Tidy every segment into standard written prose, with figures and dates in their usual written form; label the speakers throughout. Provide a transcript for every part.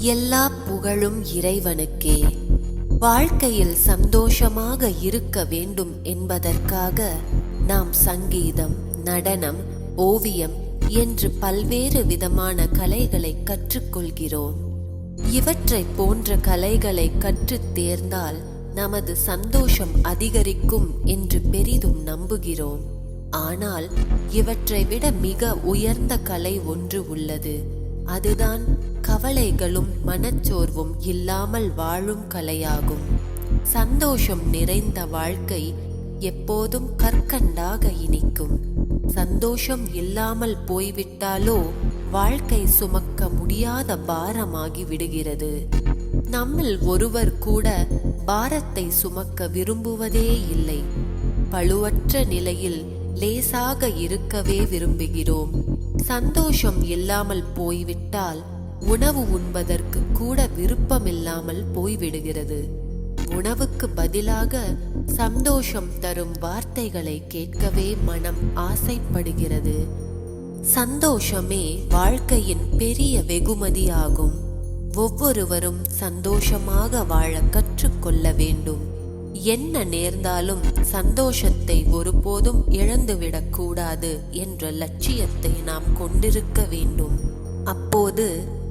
Speaker 1: எல்லா புகழும் இறைவனுக்கே. வாழ்க்கையில் சந்தோஷமாக இருக்க வேண்டும் என்பதற்காக நாம் சங்கீதம், நடனம், ஓவியம் என்று பல்வேறு விதமான கலைகளை கற்றுக்கொள்கிறோம். இவற்றை போன்ற கலைகளை கற்றுத் தேர்ந்தால் நமது சந்தோஷம் அதிகரிக்கும் என்று பெரிதும் நம்புகிறோம். ஆனால் இவற்றை விட மிக உயர்ந்த கலை ஒன்று உள்ளது. அதுதான் கவலைகளும் மனச்சோர்வும் இல்லாமல் வாழும் கலையாகும். சந்தோஷம் நிறைந்த வாழ்க்கை எப்போதும் கற்கண்டாக இனிக்கும். சந்தோஷம் இல்லாமல் போய்விட்டாலோ வாழ்க்கை சுமக்க முடியாத பாரமாகி விடுகிறது. நம்மில் ஒருவர் கூட பாரத்தை சுமக்க விரும்புவதே இல்லை. பழுவற்ற நிலையில் லேசாக இருக்கவே விரும்புகிறோம். சந்தோஷம் இல்லாமல் போய்விட்டால் உணவு உண்பதற்கு கூட விருப்பமில்லாமல் போய்விடுகிறது. உணவுக்கு பதிலாக சந்தோஷம் தரும் வார்த்தைகளை கேட்கவே மனம் ஆசைப்படுகிறது. சந்தோஷமே வாழ்க்கையின் பெரிய வெகுமதியாகும். ஒவ்வொருவரும் சந்தோஷமாக வாழ கற்றுக்கொள்ள வேண்டும். என்ன நேர்ந்தாலும் சந்தோஷத்தை ஒருபோதும் இழந்துவிடக் கூடாது என்ற லட்சியத்தை நாம் கொண்டிருக்க வேண்டும். அப்போது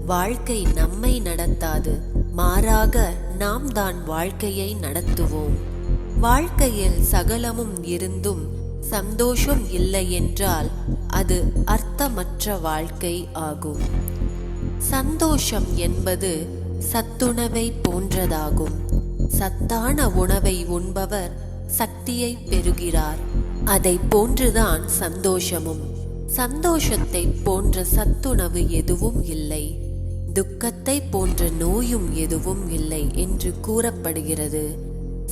Speaker 1: வாழ்க்கை நம்மை நடத்தாது, மாறாக நாம் தான் வாழ்க்கையை நடத்துவோம். வாழ்க்கையில் சகலமும் இருந்தும் சந்தோஷம் இல்லை என்றால் அது அர்த்தமற்ற வாழ்க்கை ஆகும். சந்தோஷம் என்பது சத்துணவை போன்றதாகும். சத்தான உணவை உண்பவர் சக்தியை பெறுகிறார். அதை போன்றுதான் சந்தோஷமும். சந்தோஷத்தை போன்ற சத்துணவு எதுவும் இல்லை, துக்கத்தை போன்ற நோயும் எதுவும் இல்லை என்று கூறப்படுகிறது.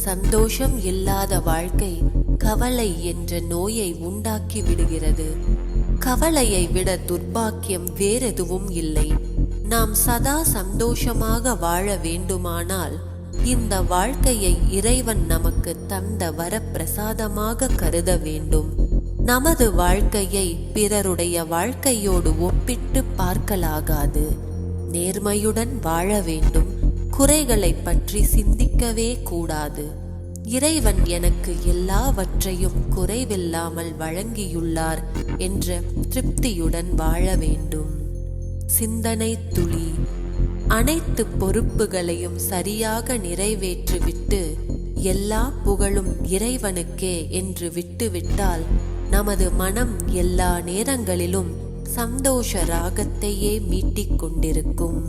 Speaker 1: சந்தோஷம் இல்லாத வாழ்க்கை கவலை என்ற நோயை உண்டாக்கி விடுகிறது. கவலையை விட துர்பாக்கியம் வேறெதுவும் இல்லை. நாம் சதா சந்தோஷமாக வாழ வேண்டுமானால் இந்த வாழ்க்கையை இறைவன் நமக்கு தந்த வரப்பிரசாதமாக கருத வேண்டும். நமது வாழ்க்கையை பிறருடைய வாழ்க்கையோடு ஒப்பிட்டு பார்க்கலாகாது. நேர்மையுடன் வாழ வேண்டும். குறைகளை பற்றி சிந்திக்கவே கூடாது. இறைவன் எனக்கு எல்லாவற்றையும் குறைவில்லாமல் வழங்கியுள்ளார் என்ற திருப்தியுடன் வாழ வேண்டும். சிந்தனை துளி. அனைத்து பொறுப்புகளையும் சரியாக நிறைவேற்றிவிட்டு எல்லா புகழும் இறைவனுக்கே என்று விட்டுவிட்டால் நமது மனம் எல்லா நேரங்களிலும் சந்தோஷ ராகத்தையே மீட்டிக் கொண்டிருக்கும்.